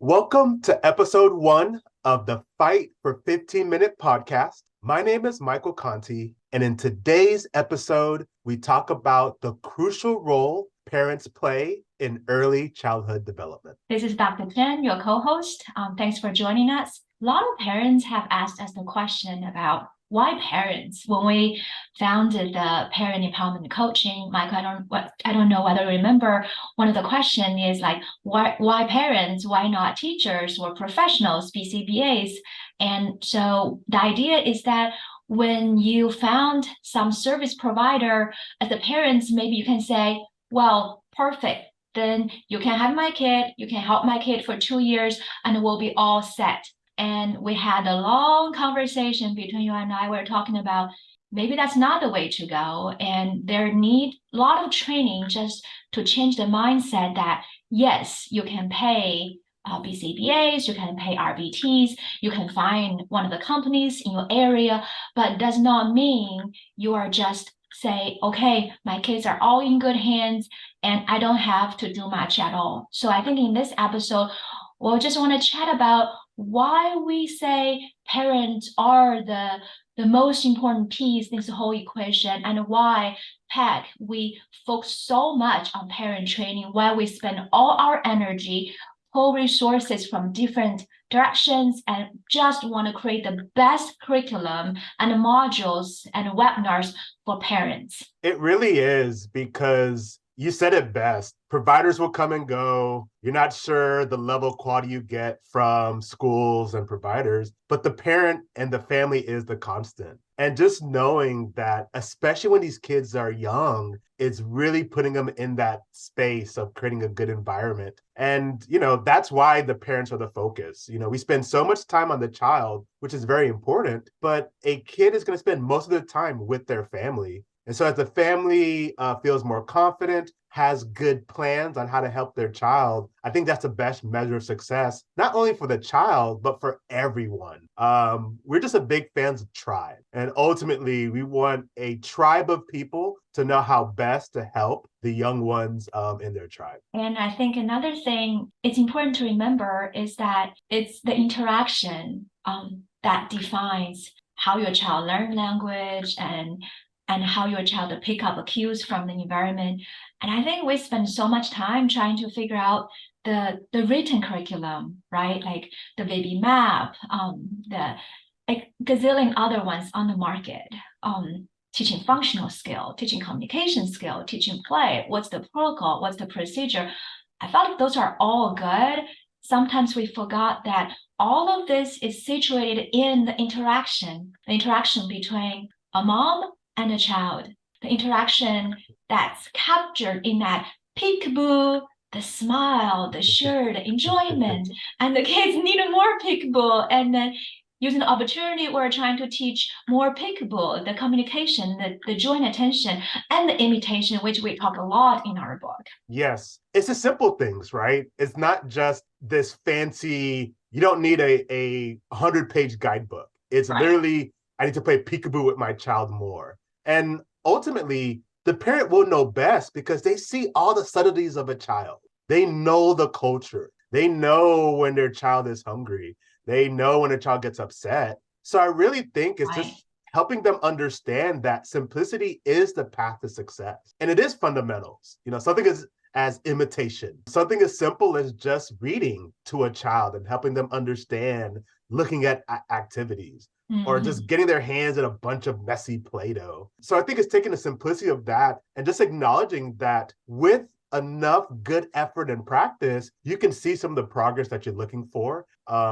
Welcome to episode 1 of the Fight for 15-Minute podcast. My name is Michael Conti, and in today's episode, we talk about the crucial role parents play in early childhood development. This is Dr. Chen, your co-host. Thanks for joining us. A lot of parents have asked us the question about why parents. When we founded the parent empowerment coaching, Michael, I don't know whether you remember, one of the questions is like, why parents? Why not teachers or professionals, BCBAs? And so the idea is that when you found some service provider as a parents, maybe you can say, well, perfect. Then you can have my kid, you can help my kid for 2 years, and we'll be all set. And we had a long conversation between you and I. We're talking about maybe that's not the way to go. And there need a lot of training just to change the mindset that, yes, you can pay BCBAs, you can pay RBTs, you can find one of the companies in your area, but it does not mean you are just say, okay, my kids are all in good hands and I don't have to do much at all. So I think in this episode, we'll just want to chat about why we say parents are the most important piece in this whole equation, and why PEC, we focus so much on parent training, why we spend all our energy, pull resources from different directions, and just want to create the best curriculum and modules and webinars for parents. It really is, because you said it best. Providers will come and go. You're not sure the level of quality you get from schools and providers, but the parent and the family is the constant. And just knowing that, especially when these kids are young, it's really putting them in that space of creating a good environment. And, that's why the parents are the focus. We spend so much time on the child, which is very important, but a kid is going to spend most of their time with their family. And so as the family feels more confident, has good plans on how to help their child, I think that's the best measure of success, not only for the child, but for everyone. We're just a big fans of tribe. And ultimately, we want a tribe of people to know how best to help the young ones in their tribe. And I think another thing it's important to remember is that it's the interaction that defines how your child learns language and how your child to pick up cues from the environment. And I think we spend so much time trying to figure out the written curriculum, right? Like the baby map, the like gazillion other ones on the market, teaching functional skill, teaching communication skill, teaching play, what's the protocol, what's the procedure. I felt like those are all good. Sometimes we forgot that all of this is situated in the interaction between a mom and a child, the interaction that's captured in that peekaboo, the smile, the share, the enjoyment, and the kids need more peekaboo. And then using the opportunity, we're trying to teach more peekaboo, the communication, the joint attention, and the imitation, which we talk a lot in our book. Yes, it's the simple things, right? It's not just this fancy, you don't need a 100-page guidebook. It's right. Literally, I need to play peekaboo with my child more. And ultimately, the parent will know best because they see all the subtleties of a child. They know the culture. They know when their child is hungry. They know when a child gets upset. So I really think it's just helping them understand that simplicity is the path to success. And it is fundamentals. Something is as imitation. Something as simple as just reading to a child and helping them understand looking at activities. Or just getting their hands in a bunch of messy Play-Doh. So I think it's taking the simplicity of that and just acknowledging that with enough good effort and practice, you can see some of the progress that you're looking for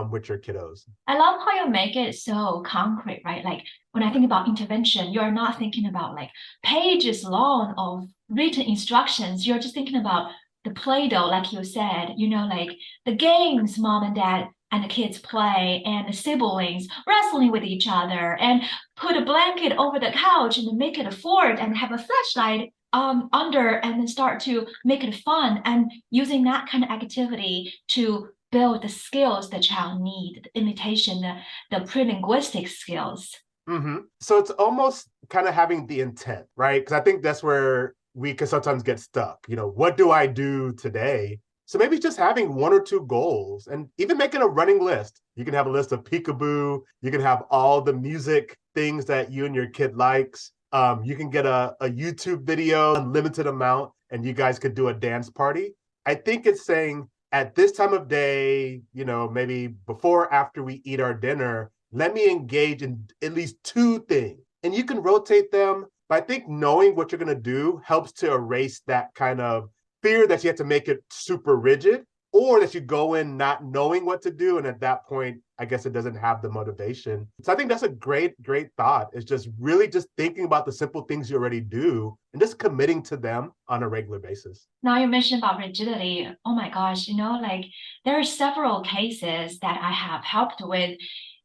with your kiddos. I love how you make it so concrete, right? Like when I think about intervention, you're not thinking about like pages long of written instructions. You're just thinking about the Play-Doh, like you said, like the games mom and dad and the kids play, and the siblings wrestling with each other, and put a blanket over the couch and make it a fort and have a flashlight under, and then start to make it fun, and using that kind of activity to build the skills the child need, the imitation, the pre-linguistic skills. So it's almost kind of having the intent, right? Because I think that's where we can sometimes get stuck. What do I do today? So maybe just having one or two goals and even making a running list. You can have a list of peekaboo. You can have all the music things that you and your kid likes. You can get a YouTube video, unlimited amount, and you guys could do a dance party. I think it's saying at this time of day, maybe before or after we eat our dinner, let me engage in at least two things. And you can rotate them. But I think knowing what you're going to do helps to erase that kind of fear that you have to make it super rigid, or that you go in not knowing what to do. And at that point, I guess it doesn't have the motivation. So I think that's a great, great thought. It's just really just thinking about the simple things you already do and just committing to them on a regular basis. Now you mentioned about rigidity. Oh my gosh, like there are several cases that I have helped with.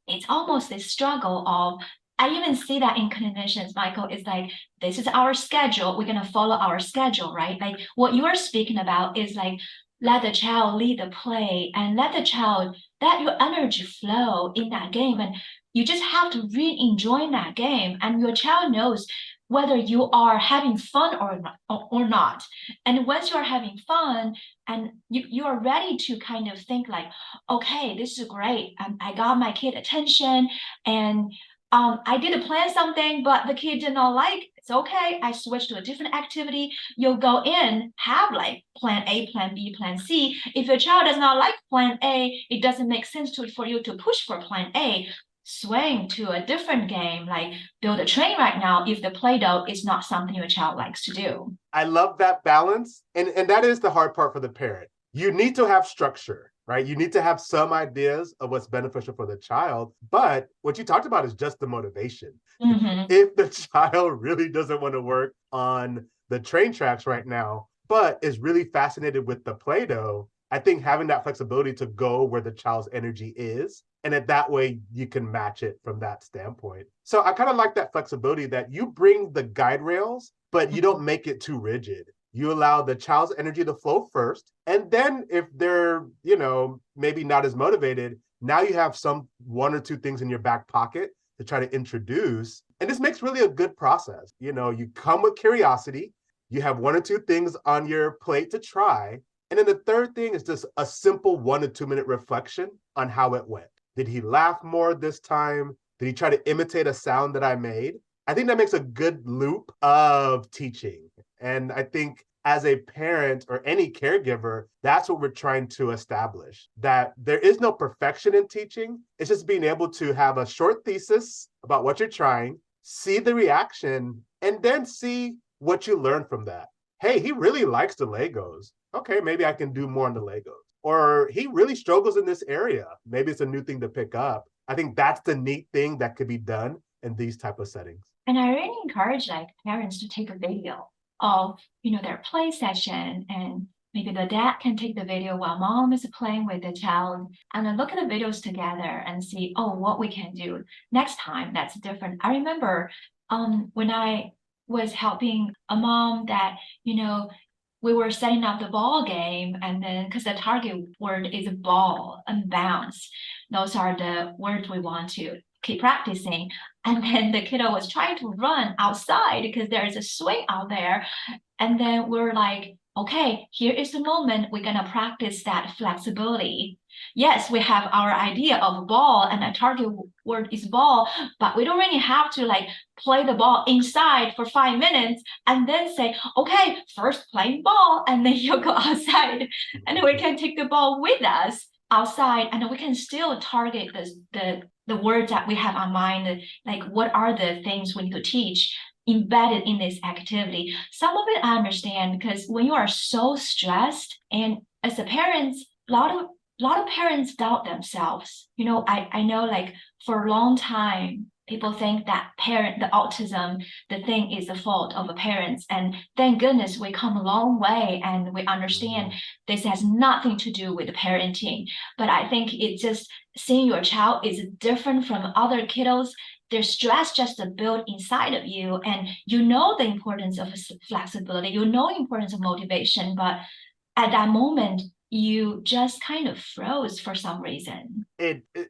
It's almost a struggle of, I even see that in clinicians, Michael, is like, this is our schedule. We're going to follow our schedule, right? Like what you are speaking about is like, let the child lead the play and let your energy flow in that game. And you just have to really enjoy that game. And your child knows whether you are having fun or not. And once you're having fun and you are ready to kind of think like, okay, this is great. I got my kid attention and I did plan something, but the kid did not like. It's okay. I switched to a different activity. You'll go in, have like plan A, plan B, plan C. If your child does not like plan A, it doesn't make sense for you to push for plan A. Swing to a different game, like build a train right now if the Play-Doh is not something your child likes to do. I love that balance. And that is the hard part for the parent. You need to have structure, right? You need to have some ideas of what's beneficial for the child. But what you talked about is just the motivation. Mm-hmm. If the child really doesn't want to work on the train tracks right now, but is really fascinated with the Play-Doh, I think having that flexibility to go where the child's energy is, and that way you can match it from that standpoint. So I kind of like that flexibility that you bring the guide rails, but you don't make it too rigid. You allow the child's energy to flow first. And then if they're, maybe not as motivated, now you have some one or two things in your back pocket to try to introduce. And this makes really a good process. You come with curiosity, you have one or two things on your plate to try. And then the third thing is just a simple 1 to 2 minute reflection on how it went. Did he laugh more this time? Did he try to imitate a sound that I made? I think that makes a good loop of teaching. And I think as a parent or any caregiver, that's what we're trying to establish, that there is no perfection in teaching. It's just being able to have a short thesis about what you're trying, see the reaction, and then see what you learn from that. Hey, he really likes the Legos. Okay, maybe I can do more on the Legos. Or he really struggles in this area. Maybe it's a new thing to pick up. I think that's the neat thing that could be done in these type of settings. And I really encourage like parents to take a video of, their play session, and maybe the dad can take the video while mom is playing with the child, and then look at the videos together and see, oh, what we can do next time that's different. I remember when I was helping a mom that, we were setting up the ball game, and then because the target word is ball and bounce, those are the words we want to keep practicing. And then the kiddo was trying to run outside because there is a swing out there. And then we're like, okay, here is the moment we're going to practice that flexibility. Yes, we have our idea of ball and a target word is ball, but we don't really have to like play the ball inside for 5 minutes and then say, okay, first playing ball, and then you go outside and we can take the ball with us outside, and we can still target the words that we have on mind, like what are the things we need to teach embedded in this activity. Some of it I understand, because when you are so stressed, and as a parent, a lot of parents doubt themselves. I know like for a long time, people think that the autism, the thing is the fault of the parents. And thank goodness we come a long way and we understand this has nothing to do with the parenting. But I think it's just seeing your child is different from other kiddos. Their stress just built inside of you, and the importance of flexibility, the importance of motivation, but at that moment, you just kind of froze for some reason.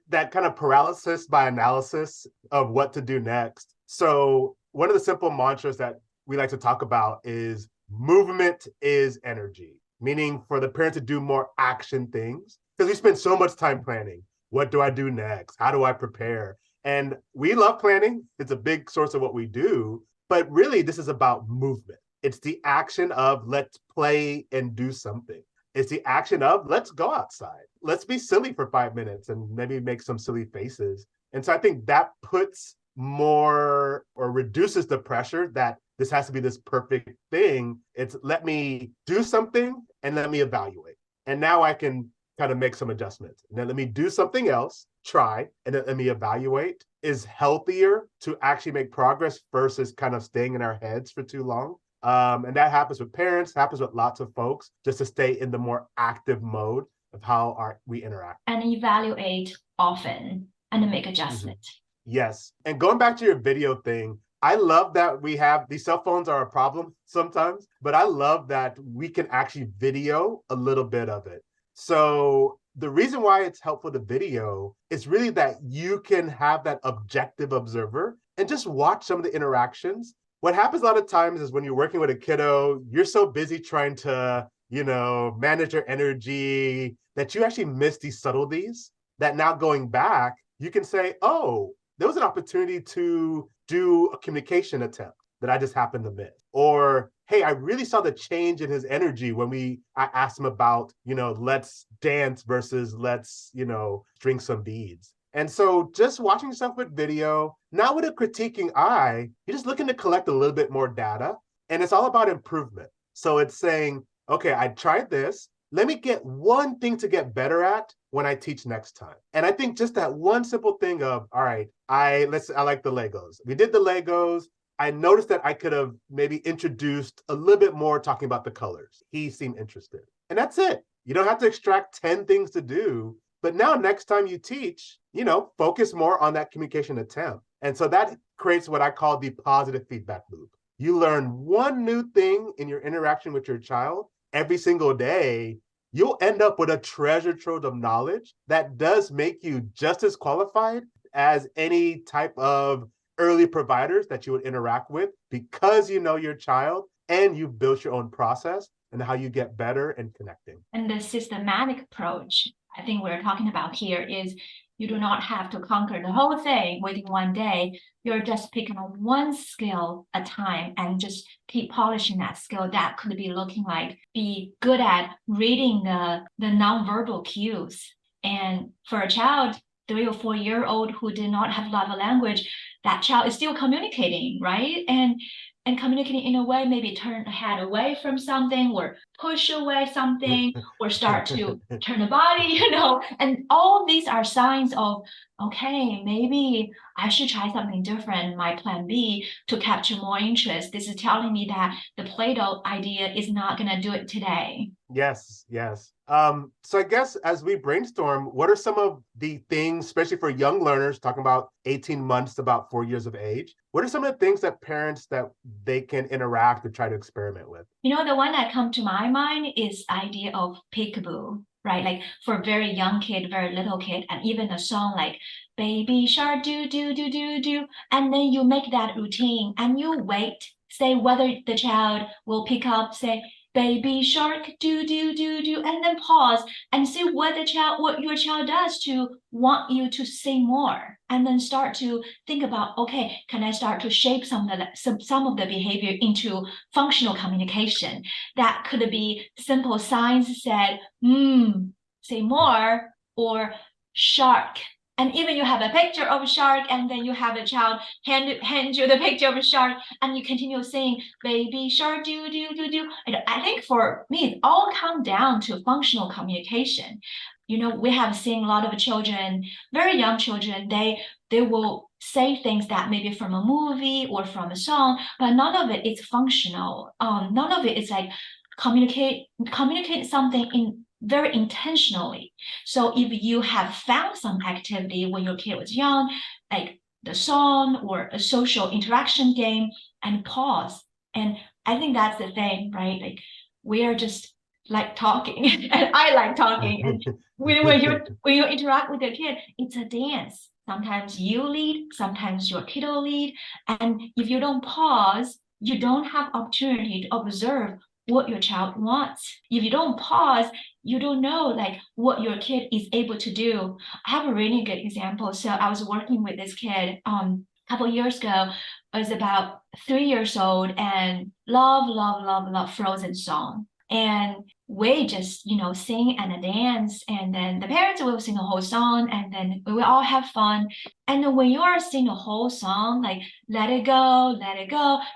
That kind of paralysis by analysis of what to do next. So one of the simple mantras that we like to talk about is movement is energy. meaning for the parents to do more action things, because we spend so much time planning. What do I do next? How do I prepare? And we love planning. It's a big source of what we do. But really, this is about movement. It's the action of let's play and do something. It's the action of let's go outside. Let's be silly for 5 minutes and maybe make some silly faces. And so I think that puts more or reduces the pressure that this has to be this perfect thing. It's let me do something and let me evaluate. And now I can kind of make some adjustments. And then let me do something else, try, and then let me evaluate is healthier to actually make progress versus kind of staying in our heads for too long. And that happens with parents, happens with lots of folks, just to stay in the more active mode of how we interact. And evaluate often and make adjustment. Yes. And going back to your video thing, I love that we have these cell phones are a problem sometimes, but I love that we can actually video a little bit of it. So the reason why it's helpful to video is really that you can have that objective observer and just watch some of the interactions. What happens a lot of times is when you're working with a kiddo, you're so busy trying to, manage your energy that you actually miss these subtleties that now going back, you can say, oh, there was an opportunity to do a communication attempt that I just happened to miss. Or, hey, I really saw the change in his energy when I asked him about, let's dance versus let's, drink some beads. And so just watching yourself with video, not with a critiquing eye, you're just looking to collect a little bit more data. And it's all about improvement. So it's saying, okay, I tried this. Let me get one thing to get better at when I teach next time. And I think just that one simple thing of, all right, I like the Legos. We did the Legos. I noticed that I could have maybe introduced a little bit more talking about the colors. He seemed interested. And that's it. You don't have to extract 10 things to do. But now next time you teach, focus more on that communication attempt. And so that creates what I call the positive feedback loop. You learn one new thing in your interaction with your child every single day, you'll end up with a treasure trove of knowledge that does make you just as qualified as any type of early providers that you would interact with because you know your child and you've built your own process and how you get better and connecting. And the systematic approach I think we're talking about here is you do not have to conquer the whole thing within one day. You're just picking up one skill at a time and just keep polishing that skill. That could be looking like be good at reading the nonverbal cues. And for a child, 3 or 4 year old who did not have love language, that child is still communicating, right? And communicating in a way, maybe turn the head away from something or push away something or start to turn the body, and all these are signs of, okay, maybe I should try something different, my plan B, to capture more interest. This is telling me that the Play-Doh idea is not going to do it today. Yes. So I guess as we brainstorm, what are some of the things, especially for young learners, talking about 18 months to about 4 years of age, what are some of the things that parents that they can interact or try to experiment with? The one that comes to my mind is idea of peekaboo, right? Like for very young kid, very little kid, and even a song like Baby Shark do do do do do, and then you make that routine and you wait, say whether the child will pick up, say Baby Shark do do do do, and then pause and see what your child does to want you to sing more, and then start to think about, okay, can I start to shape some of the behavior into functional communication? That could be simple signs said, say more, or shark. And even you have a picture of a shark, and then you have a child hand you the picture of a shark, and you continue saying, baby shark, do, do, do, do. And I think for me, it all comes down to functional communication. We have seen a lot of children, very young children, they will say things that maybe from a movie or from a song, but none of it is functional. None of it is like communicate something in very intentionally. So if you have found some activity when your kid was young, like the song or a social interaction game, and pause. And I think that's the thing, right? Like we are just like talking and I like talking. And when you interact with your kid, it's a dance. Sometimes you lead, sometimes your kiddo lead. And if you don't pause, you don't have opportunity to observe what your child wants. If you don't pause, you don't know like what your kid is able to do. I have a really good example. So I was working with this kid a couple of years ago. Was about 3 years old and love Frozen song. And we just, sing and dance, and then the parents will sing the whole song, and then we will all have fun. And then when you are singing the whole song, like let it go,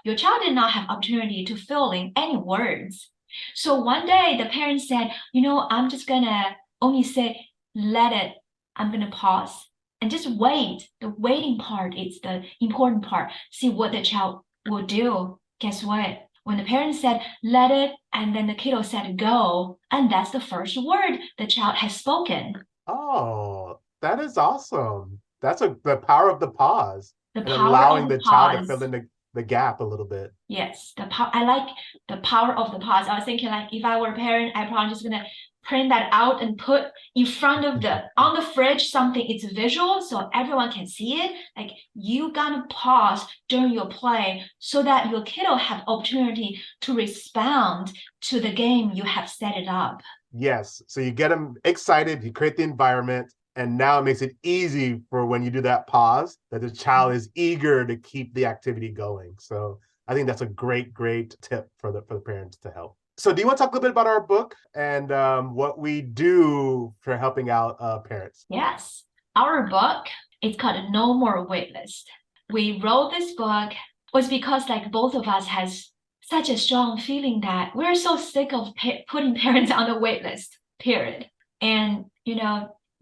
your child did not have opportunity to fill in any words. So one day the parents said, I'm just gonna only say let it. I'm gonna pause and just wait. The waiting part is the important part. See what the child will do. Guess what? When the parents said let it, and then the kiddo said go, and that's the first word the child has spoken. Oh, that is awesome. That's the power of the pause The and power of allowing the the child to fill pause. in the gap a little bit. Yes, I like the power of the pause. I was thinking like if I were a parent, I probably just gonna print that out and put in front of on the fridge something it's visual so everyone can see it. Like you gotta pause during your play so that your kiddo have opportunity to respond to the game you have set it up. Yes. So you get them excited, you create the environment, and now it makes it easy for when you do that pause that the child is eager to keep the activity going. So I think that's a great tip for the parents to help. So do you want to talk a little bit about our book and what we do for helping out parents? Yes. Our book is called No More Waitlist. We wrote this book was because like both of us has such a strong feeling that we're so sick of putting parents on the wait list, period. And,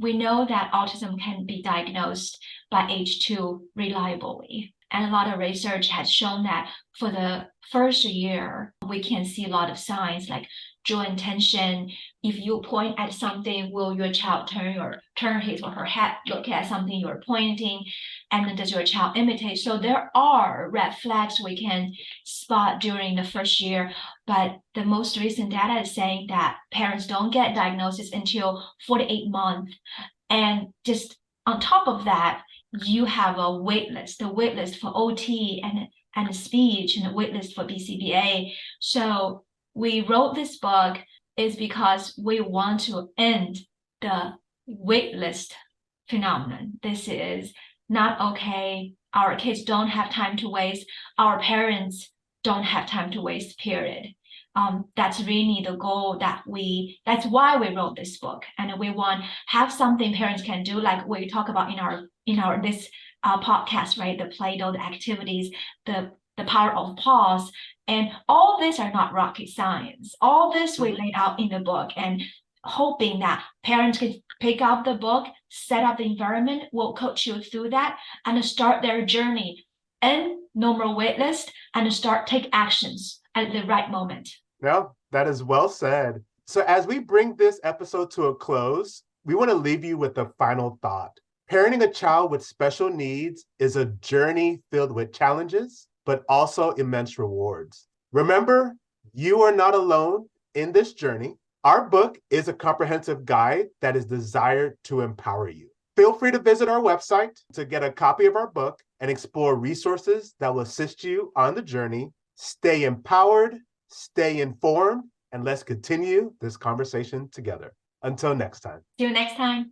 we know that autism can be diagnosed by age 2 reliably. And a lot of research has shown that for the first year, we can see a lot of signs like joint tension. If you point at something, will your child turn his or her head, look at something you're pointing, and then does your child imitate? So there are red flags we can spot during the first year, but the most recent data is saying that parents don't get diagnosis until 48 months. And just on top of that, you have a wait list, for OT and speech, and a wait list for BCBA. So we wrote this book is because we want to end the wait list phenomenon. This is not okay. Our kids don't have time to waste. Our parents don't have time to waste, period. That's really the goal that's why we wrote this book. And we want have something parents can do, like we talk about in our this podcast, right? The Play-Doh, the activities, the power of pause. And all these are not rocket science. All this we laid out in the book, and hoping that parents could pick up the book, set up the environment, we'll coach you through that, and start their journey and no more waitlist, and start take actions at the right moment. No, that is well said. So as we bring this episode to a close, we want to leave you with a final thought. Parenting a child with special needs is a journey filled with challenges, but also immense rewards. Remember, you are not alone in this journey. Our book is a comprehensive guide that is designed to empower you. Feel free to visit our website to get a copy of our book and explore resources that will assist you on the journey. Stay empowered, stay informed, and let's continue this conversation together. Until next time. See you next time.